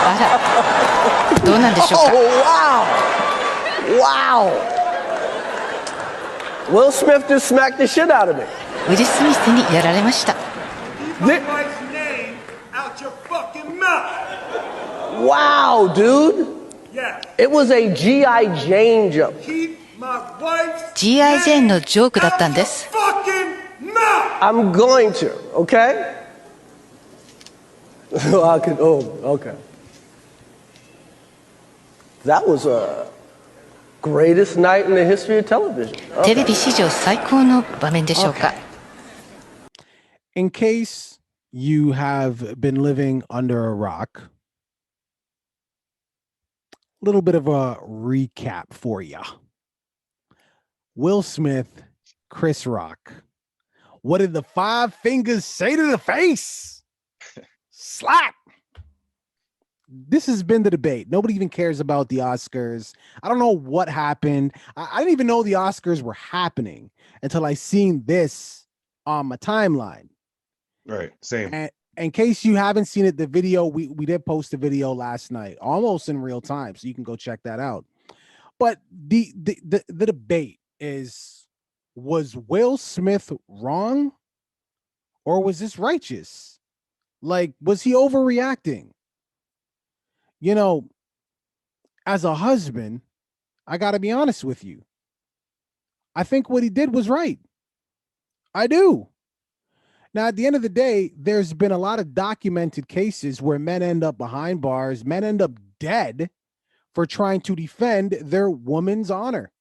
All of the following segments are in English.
あら、どうなんでしょうか。 Oh, wow. Wow. Will Smith just smacked the shit out of me. ウィル・スミスにやられました。 Keep my wife's name out your fucking mouth. Wow, dude. Yes. It was a G.I. Jane joke. Keep my wife's G.I. ジェーンの name ジョークだったん out で your す。 fucking mouth. I'm going to, okay? I could, oh, okay. That was a greatest night in the history of television. テレビ史上最高の場面でしょうか。 In case you have been living under a rock, a little bit of a recap for you. Will Smith, Chris Rock. What did the five fingers say to the face? Slap. This has been the debate. Nobody even cares about the Oscars. I don't know what happened. I didn't even know the Oscars were happening until I seen this on my timeline. Right, same. And in case you haven't seen it, the video, we did post a video last night, almost in real time, so you can go check that out. But the debate is, was Will Smith wrong or was this righteous? Like, was he overreacting? You know, as a husband, I got to be honest with you. I think what he did was right. I do. Now, at the end of the day, there's been a lot of documented cases where men end up behind bars, men end up dead for trying to defend their woman's honor.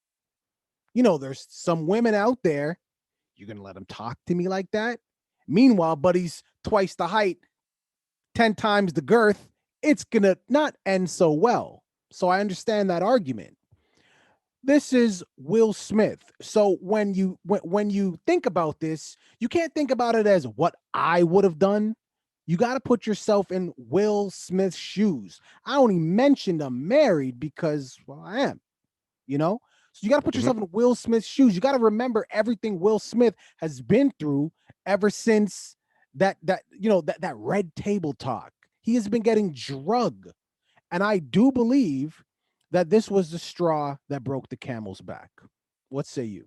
You know, there's some women out there, you're going to let them talk to me like that? Meanwhile, buddy's twice the height, 10 times the girth. It's going to not end so well. So I understand that argument. This is Will Smith. So when you think about this, you can't think about it as what I would have done. You got to put yourself in Will Smith's shoes. I only mentioned I'm married because, well, I am, you know? So you got to put yourself in Will Smith's shoes. You got to remember everything Will Smith has been through ever since that red table talk. He has been getting drugged. And I do believe that this was the straw that broke the camel's back. What say you?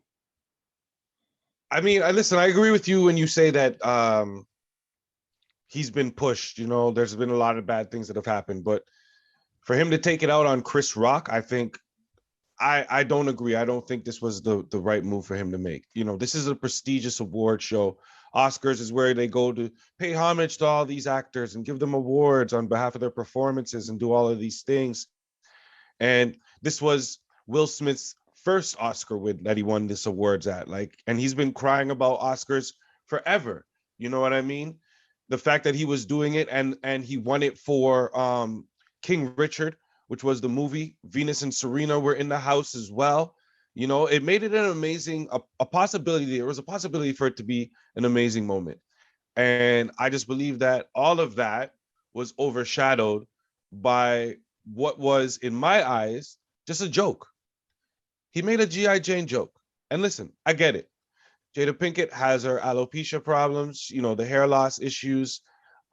I mean, listen, I agree with you when you say that he's been pushed. You know, there's been a lot of bad things that have happened. But for him to take it out on Chris Rock, I think I don't agree. I don't think this was the right move for him to make. You know, this is a prestigious award show. Oscars is where they go to pay homage to all these actors and give them awards on behalf of their performances and do all of these things. And this was Will Smith's first Oscar win that he won this awards at. And he's been crying about Oscars forever. You know what I mean? The fact that he was doing it and he won it for King Richard, which was the movie. Venus and Serena were in the house as well. You know, it made it an amazing, a possibility. There was a possibility for it to be an amazing moment. And I just believe that all of that was overshadowed by what was, in my eyes, just a joke. He made a G.I. Jane joke. And listen, I get it. Jada Pinkett has her alopecia problems, you know, the hair loss issues.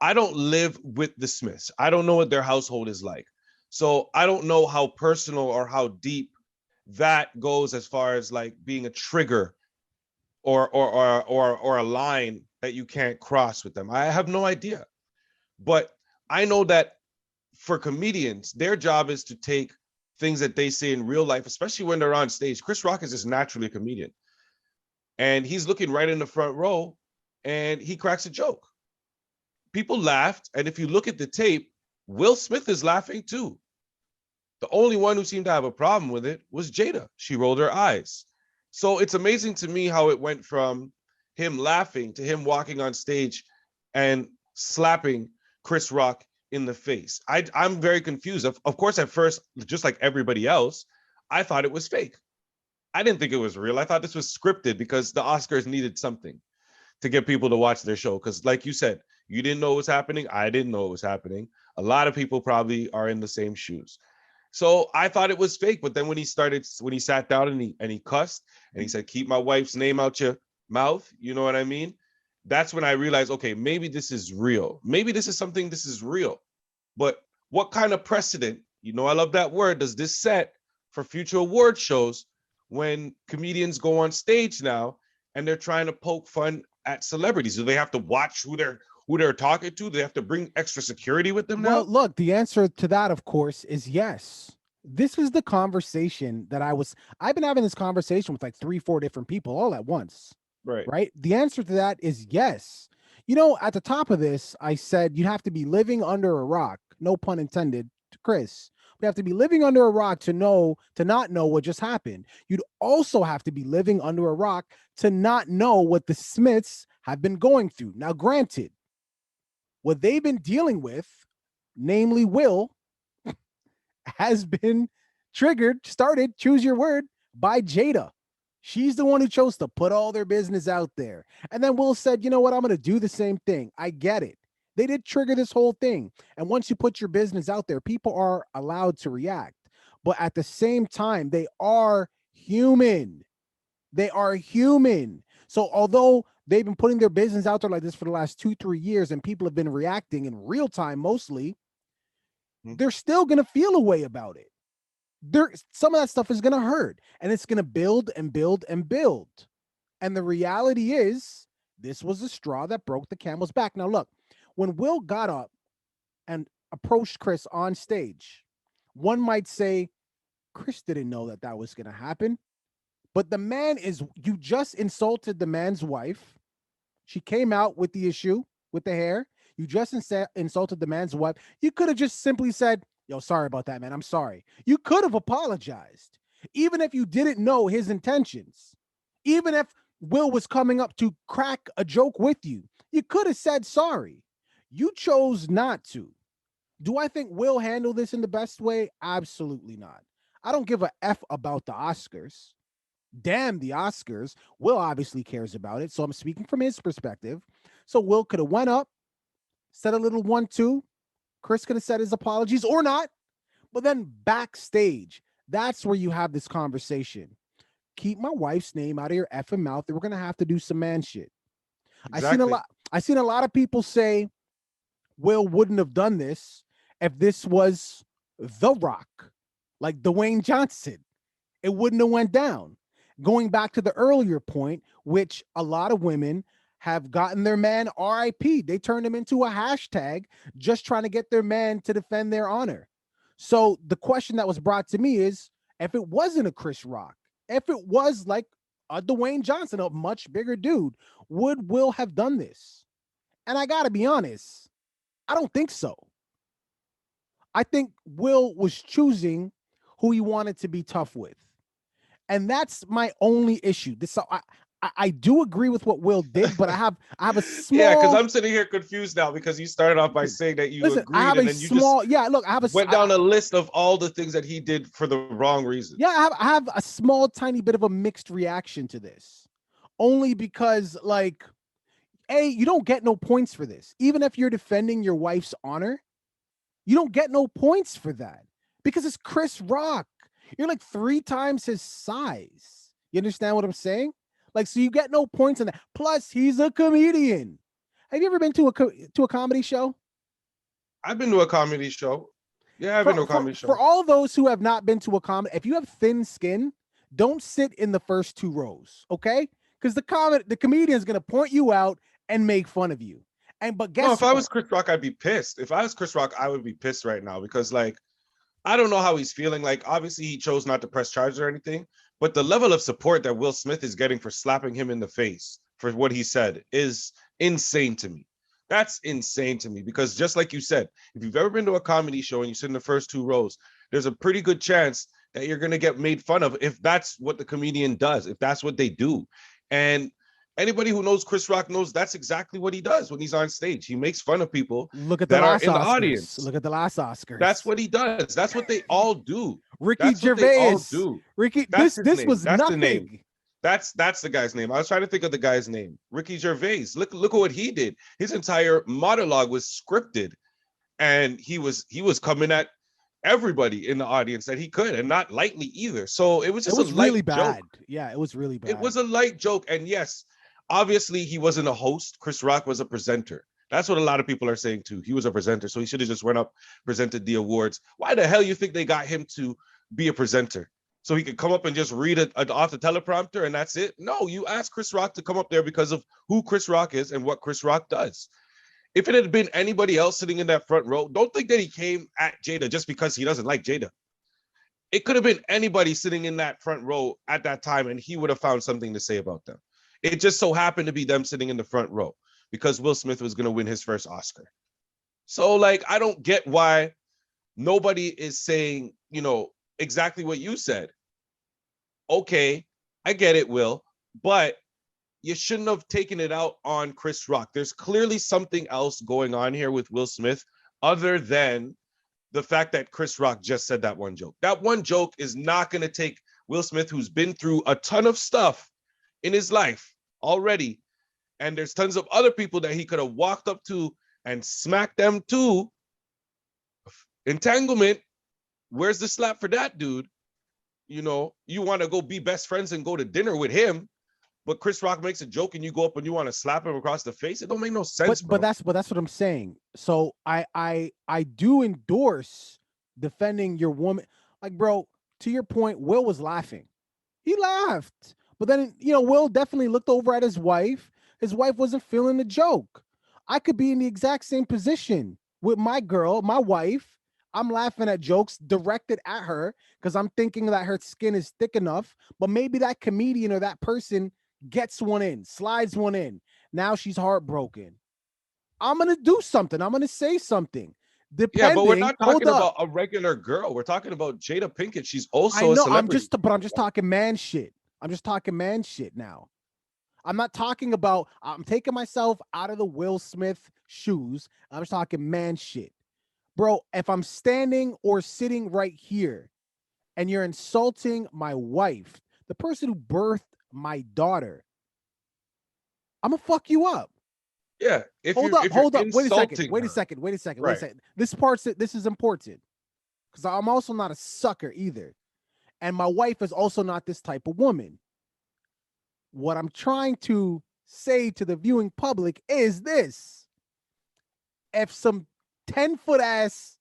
I don't live with the Smiths. I don't know what their household is like. So I don't know how personal or how deep that goes as far as like being a trigger or a line that you can't cross with them. I have no idea. But I know that for comedians, their job is to take things that they say in real life, especially when they're on stage. Chris Rock is just naturally a comedian. And he's looking right in the front row and he cracks a joke. People laughed. And if you look at the tape, Will Smith is laughing too. The only one who seemed to have a problem with it was Jada. She rolled her eyes. So it's amazing to me how it went from him laughing to him walking on stage and slapping Chris Rock in the face. I'm very confused. Of course, at first, just like everybody else, I thought it was fake. I didn't think it was real. I thought this was scripted because the Oscars needed something to get people to watch their show. Because like you said, you didn't know what was happening. I didn't know what was happening. A lot of people probably are in the same shoes. So I thought it was fake. But then when he sat down and he cussed and he said, keep my wife's name out your mouth, you know what I mean? That's when I realized, okay, maybe this is real. Maybe this is real. But what kind of precedent, you know, I love that word, does this set for future award shows when comedians go on stage now and they're trying to poke fun at celebrities? Do they have to watch who they're talking to? Do they have to bring extra security with them Well, now? look, the answer to that, of course, is yes. This is the conversation that I've been having this conversation with like 3-4 different people all at once. Right. Right? The answer to that is yes. You know, at the top of this, I said you'd have to be living under a rock, no pun intended, to Chris. We have to be living under a rock to not know what just happened. You'd also have to be living under a rock to not know what the Smiths have been going through. Now, granted, what they've been dealing with, namely Will, has been started, choose your word, by Jada. She's the one who chose to put all their business out there. And then Will said, you know what, I'm going to do the same thing. I get it. They did trigger this whole thing. And once you put your business out there, people are allowed to react. But at the same time, they are human. They are human. So although they've been putting their business out there like this for the last 2-3 years and people have been reacting in real time mostly, they're still going to feel a way about it. Some of that stuff is going to hurt, and it's going to build and build and build. And the reality is, this was the straw that broke the camel's back. Now, look, when Will got up and approached Chris on stage, one might say, Chris didn't know that was going to happen. But the man you just insulted the man's wife. She came out with the issue with the hair. You just insulted the man's wife. You could have just simply said, yo, sorry about that, man. I'm sorry. You could have apologized, even if you didn't know his intentions. Even if Will was coming up to crack a joke with you, you could have said sorry. You chose not to. Do I think Will handle this in the best way? Absolutely not. I don't give a F about the Oscars. Damn the Oscars. Will obviously cares about it, so I'm speaking from his perspective. So Will could have went up, said a little 1-2. Chris could have said his apologies or not. But then backstage, that's where you have this conversation. Keep my wife's name out of your effing mouth, and we're gonna have to do some man shit. Exactly. I seen a lot of people say Will wouldn't have done this if this was The Rock, like Dwayne Johnson. It wouldn't have went down. Going back to the earlier point, which a lot of women have gotten their man RIP. They turned him into a hashtag just trying to get their man to defend their honor. So the question that was brought to me is, if it wasn't a Chris Rock, if it was like a Dwayne Johnson, a much bigger dude, would Will have done this? And I got to be honest, I don't think so. I think Will was choosing who he wanted to be tough with. And that's my only issue. I do agree with what Will did, but I have a small. Yeah, because I'm sitting here confused now because you started off by saying that you agreed, and then you went down a list of all the things that he did for the wrong reason. Yeah, I have a small, tiny bit of a mixed reaction to this, only because, like, you don't get no points for this. Even if you're defending your wife's honor, you don't get no points for that because it's Chris Rock. You're like 3 times his size. You understand what I'm saying? Like, so you get no points on that. Plus, he's a comedian. Have you ever been to a comedy show? I've been to a comedy show. Yeah, I've been to a comedy show. For all those who have not been to a comedy, if you have thin skin, don't sit in the first 2 rows, okay? Because the comedian is gonna point you out and make fun of you. But guess if I was Chris Rock, I'd be pissed. If I was Chris Rock, I would be pissed right now because, like, I don't know how he's feeling. Like, obviously, he chose not to press charges or anything, but the level of support that Will Smith is getting for slapping him in the face for what he said is insane to me. That's insane to me because, just like you said, if you've ever been to a comedy show and you sit in the first 2 rows, there's a pretty good chance that you're going to get made fun of if that's what the comedian does, if that's what they do. And anybody who knows Chris Rock knows that's exactly what he does when he's on stage. He makes fun of people that are in the audience. Look at the last Oscars. That's what he does. That's what they all do. Ricky Gervais. Ricky, this was that's nothing. The name. That's the guy's name. I was trying to think of the guy's name. Ricky Gervais. Look at what he did. His entire monologue was scripted, and he was coming at everybody in the audience that he could, and not lightly either. So it was just really bad. Joke. Yeah, it was really bad. It was a light joke, and yes, obviously he wasn't a host. Chris Rock was a presenter. That's what a lot of people are saying too. He was a presenter, so he should have just went up, presented the awards. Why the hell you think they got him to be a presenter? So he could come up and just read it off the teleprompter and that's it? No, you asked Chris Rock to come up there because of who Chris Rock is and what Chris Rock does. If it had been anybody else sitting in that front row, don't think that he came at Jada just because he doesn't like Jada. It could have been anybody sitting in that front row at that time and he would have found something to say about them. It just so happened to be them sitting in the front row because Will Smith was going to win his first Oscar. So, like, I don't get why nobody is saying, you know, exactly what you said. Okay, I get it, Will, but you shouldn't have taken it out on Chris Rock. There's clearly something else going on here with Will Smith other than the fact that Chris Rock just said that one joke. That one joke is not going to take Will Smith, who's been through a ton of stuff in his life already, and there's tons of other people that he could have walked up to and smacked them too. Entanglement, where's the slap for that, dude? You know, you want to go be best friends and go to dinner with him, but Chris Rock makes a joke and you go up and you want to slap him across the face. It don't make no sense. But that's what I'm saying. So I do endorse defending your woman. Like, bro, to your point, Will was laughing. He laughed. But then, you know, Will definitely looked over at his wife. His wife wasn't feeling the joke. I could be in the exact same position with my girl, my wife. I'm laughing at jokes directed at her because I'm thinking that her skin is thick enough, but maybe that comedian or that person gets one in, slides one in. Now she's heartbroken. I'm going to do something. I'm going to say something. Yeah, but we're not talking about a regular girl. We're talking about Jada Pinkett. She's also a celebrity. I'm just talking man shit. I'm just talking man shit now. I'm not talking about, I'm taking myself out of the Will Smith shoes. I'm just talking man shit. Bro, if I'm standing or sitting right here and you're insulting my wife, the person who birthed my daughter, I'm gonna fuck you up. Yeah. Hold up. Wait a second. Right. This is important because I'm also not a sucker either. And my wife is also not this type of woman. What I'm trying to say to the viewing public is this. If some 10-foot ass,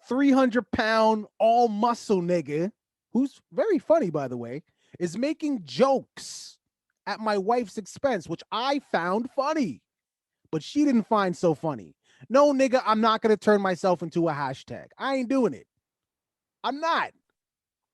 300-pound, all muscle nigga, who's very funny, by the way, is making jokes at my wife's expense, which I found funny, but she didn't find so funny. No, nigga, I'm not going to turn myself into a hashtag. I ain't doing it. I'm not.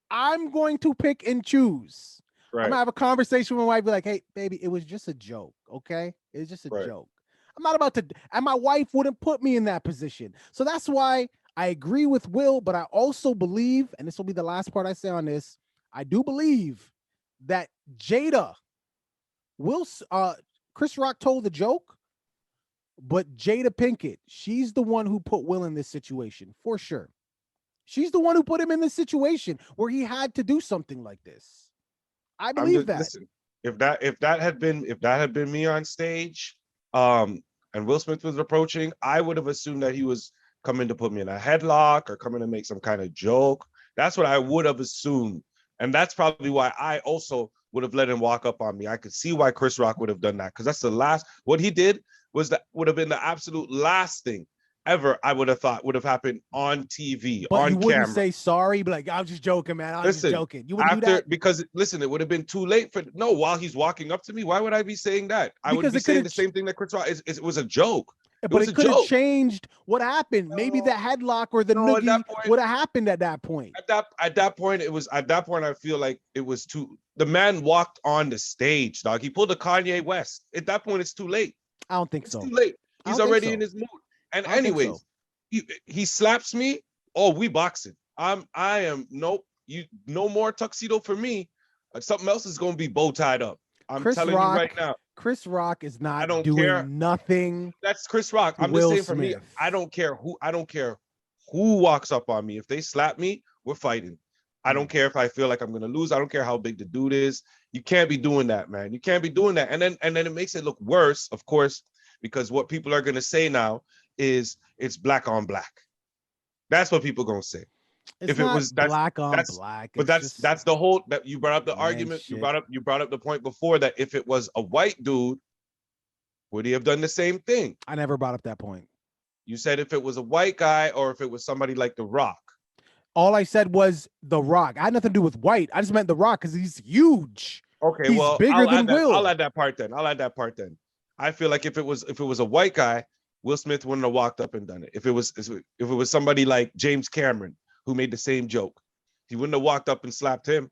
I'm going to pick and choose. Right. I'm going to have a conversation with my wife, be like, hey, baby, it was just a joke, okay? It's just a joke. I'm not about to, and my wife wouldn't put me in that position. So that's why I agree with Will, but I also believe, and this will be the last part I say on this, I do believe that Jada, Chris Rock told the joke, but Jada Pinkett, she's the one who put Will in this situation, for sure. She's the one who put him in this situation where he had to do something like this. I believe that. Listen, if that had been me on stage, and Will Smith was approaching, I would have assumed that he was coming to put me in a headlock or coming to make some kind of joke. That's what I would have assumed. And that's probably why I also would have let him walk up on me. I could see why Chris Rock would have done that, because that's the last, what he did would have been the absolute last thing ever I would have thought would have happened on TV, but on you wouldn't camera. say sorry, be like, I was just joking, man. I was just joking. You wouldn't do that? Because listen, it would have been too late for, no, while he's walking up to me, why would I be saying that? I would be saying the same thing that Chris Rock, it was a joke. But it could have changed what happened. Maybe the headlock or the noogie would have happened at that point. At that point, I feel like it was too, the man walked on the stage, dog. He pulled a Kanye West. At that point, it's too late. I don't think so. It's too late. He's already in his mood. And anyways, he slaps me. Oh, we boxing. Nope. No more tuxedo for me. Something else is going to be bow tied up. I'm telling you right now. Chris Rock is not doing nothing. That's Chris Rock. I'm just saying for me, I don't care who walks up on me. If they slap me, we're fighting. I don't care if I feel like I'm going to lose. I don't care how big the dude is. You can't be doing that, man. You can't be doing that. And then it makes it look worse, of course, because what people are going to say now is it's black on black. That's what people are going to say. It's black on black. But that's the whole, that you brought up the argument. Shit. You brought up the point before that if it was a white dude, would he have done the same thing? I never brought up that point. You said if it was a white guy or if it was somebody like The Rock. All I said was The Rock. I had nothing to do with white. I just meant The Rock because he's huge. Okay, He's well, bigger than Will. I'll add that part then. I feel like if it was a white guy, Will Smith wouldn't have walked up and done it. If it was somebody like James Cameron who made the same joke, he wouldn't have walked up and slapped him.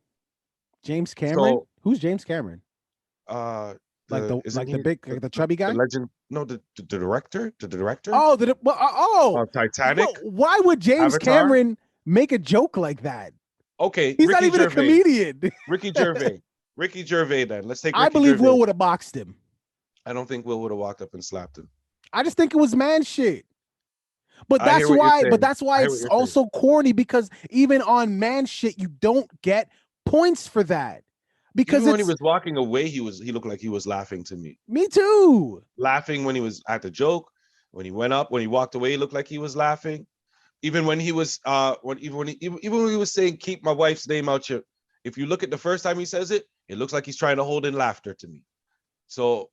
James Cameron? So, who's James Cameron? The The chubby guy? The legend? No, the director. The director. Oh, Titanic. Well, why would James Avatar? Cameron make a joke like that? Okay, He's not even a comedian. Ricky Gervais. Then let's take. I believe Will would have boxed him. I don't think Will would have walked up and slapped him. I just think it was man shit. But that's why it's also corny, because even on man shit, you don't get points for that. Because even when he was walking away, he looked like he was laughing to me. Me too. Laughing when he was at the joke. When he walked away, he looked like he was laughing. Even when he was when he was saying keep my wife's name out your, if you look at the first time he says it, it looks like he's trying to hold in laughter to me. So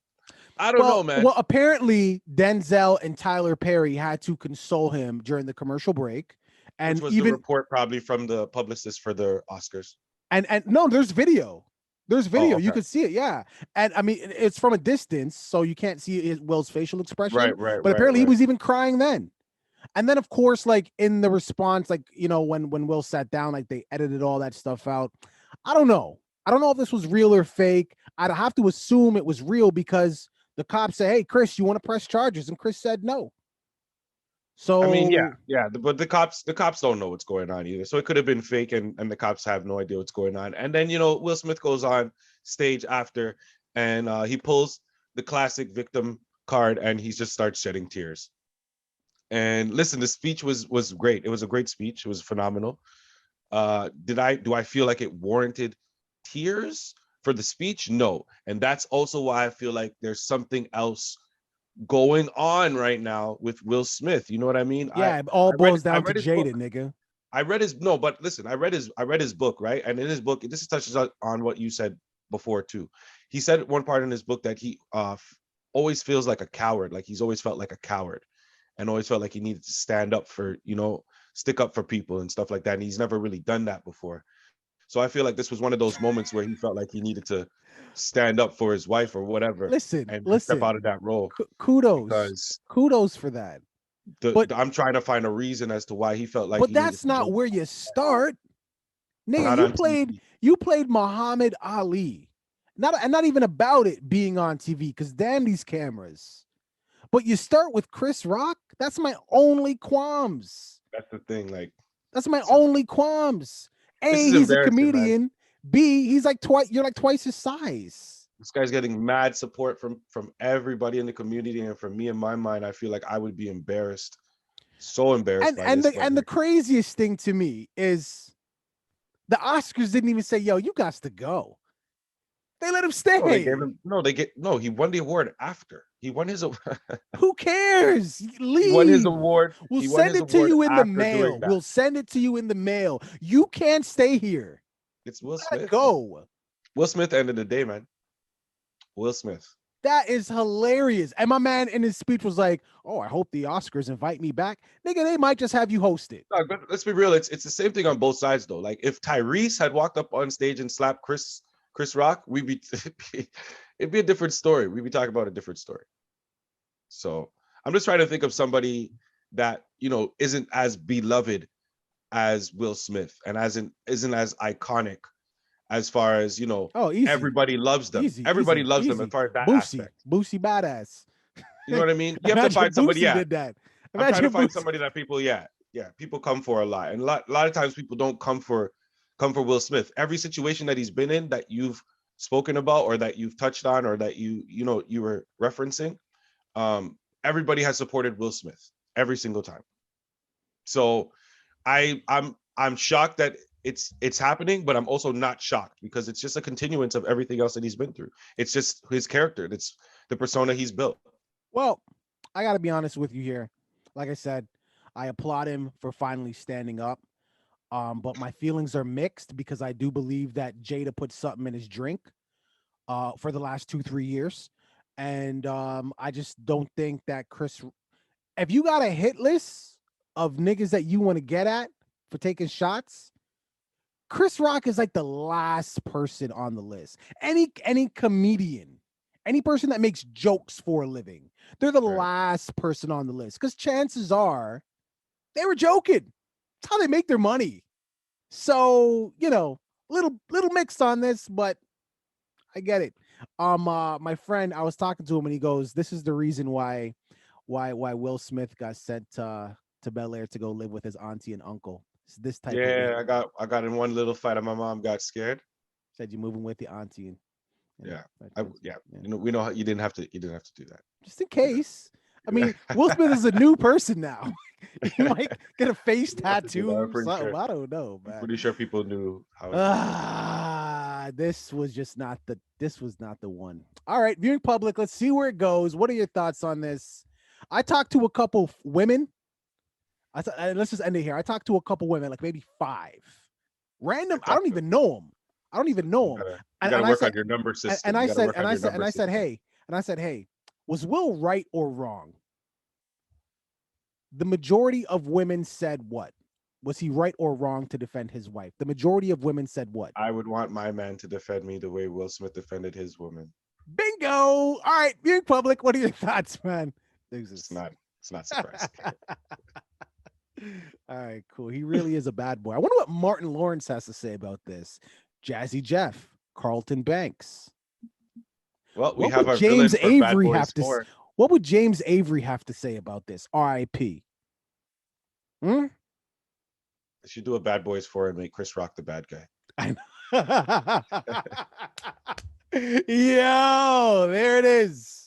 I don't know, man. Well, apparently Denzel and Tyler Perry had to console him during the commercial break, and which was even the report probably from the publicist for the Oscars. And no, there's video. There's video. Okay. You could see it, yeah. And I mean, it's from a distance, so you can't see Will's facial expression. Right. But apparently he was even crying then. And then, of course, like in the response, like, you know, when Will sat down, like they edited all that stuff out. I don't know if this was real or fake. I'd have to assume it was real because the cops say, "Hey, Chris, you want to press charges?" And Chris said no. So I mean, yeah, but the cops don't know what's going on either. So it could have been fake, and the cops have no idea what's going on. And then, you know, Will Smith goes on stage after, and he pulls the classic victim card, and he just starts shedding tears. And listen, the speech was great. It was a great speech. It was phenomenal. Do I feel like it warranted tears for the speech? No. And that's also why I feel like there's something else going on right now with Will Smith. You know what I mean? Yeah, it all boils down to Jada, nigga. I read his book, right? And in his book, this touches on what you said before too. He said one part in his book that he always feels like a coward, like he's always felt like a coward and always felt like he needed to stand up for, you know, stick up for people and stuff like that. And he's never really done that before. So I feel like this was one of those moments where he felt like he needed to stand up for his wife or whatever. Listen, step out of that role. Kudos for that. I'm trying to find a reason as to why he felt like. But that's not where you start, nigga. You played Muhammad Ali, not even about it being on TV, because damn these cameras. But you start with Chris Rock. That's my only qualms. That's the thing. Like, that's my only qualms. A, he's a comedian. Man. B, he's like you're like twice his size. This guy's getting mad support from everybody in the community, and from me, in my mind, I feel like I would be embarrassed, so embarrassed. And the craziest thing to me is the Oscars didn't even say, "Yo, you got to go." They let him stay. He won the award after. He won his award. Who cares? Leave. He won his award. We'll send it to you in the mail. We'll send it to you in the mail. You can't stay here. It's Will Smith. Go. Will Smith, end of the day, man. Will Smith. That is hilarious. And my man in his speech was like, "Oh, I hope the Oscars invite me back." Nigga, they might just have you host it. No, but let's be real. It's the same thing on both sides, though. Like, if Tyrese had walked up on stage and slapped Chris Rock, it'd be a different story. We'd be talking about a different story. So I'm just trying to think of somebody that, you know, isn't as beloved as Will Smith and isn't as iconic as far as, you know, everybody loves them. Everybody loves them as far as that aspect. Boosie badass. You know what I mean? You have to find somebody. Yeah, did that. I'm trying to find somebody that people, people come for a lot, and a lot of times people don't come for Will Smith. Every situation that he's been in that you've spoken about or that you've touched on or that you were referencing, everybody has supported Will Smith every single time. So I'm shocked that it's happening, but I'm also not shocked because it's just a continuance of everything else that he's been through. It's just his character. It's the persona he's built. Well, I got to be honest with you here. Like I said, I applaud him for finally standing up. But my feelings are mixed because I do believe that Jada put something in his drink for the last 2-3 years. And I just don't think that Chris. If you got a hit list of niggas that you want to get at for taking shots, Chris Rock is like the last person on the list. Any comedian, any person that makes jokes for a living, they're the last person on the list. Because chances are they were joking. That's how they make their money. So, little mixed on this, but I get it. My friend, I was talking to him and he goes, "This is the reason why Will Smith got sent to Bel Air to go live with his auntie and uncle. It's this type of Yeah, I got in one little fight and my mom got scared. Said you're moving with the auntie and Yeah. We know how you didn't have to do that. Just in case. I mean, Will Smith is a new person now. He might get a face tattoo or something. I don't know, man. Pretty sure people knew how. This was not the one. All right, viewing public. Let's see where it goes. What are your thoughts on this? I talked to a couple women. Let's just end it here. I talked to a couple women, like maybe 5. Random. I don't even know them. You gotta work on your number system. And I said, hey, was Will right or wrong? The majority of women said what? Was he right or wrong to defend his wife? The majority of women said what? I would want my man to defend me the way Will Smith defended his woman. Bingo! All right, viewing public, what are your thoughts, man? It's not surprising. All right, cool. He really is a bad boy. I wonder what Martin Lawrence has to say about this. Jazzy Jeff, Carlton Banks. Well, we what have would our James villain for Avery Bad have Boys to 4. What would James Avery have to say about this? R.I.P. They should do a Bad Boys 4 and make Chris Rock the bad guy. I know. Yo, there it is.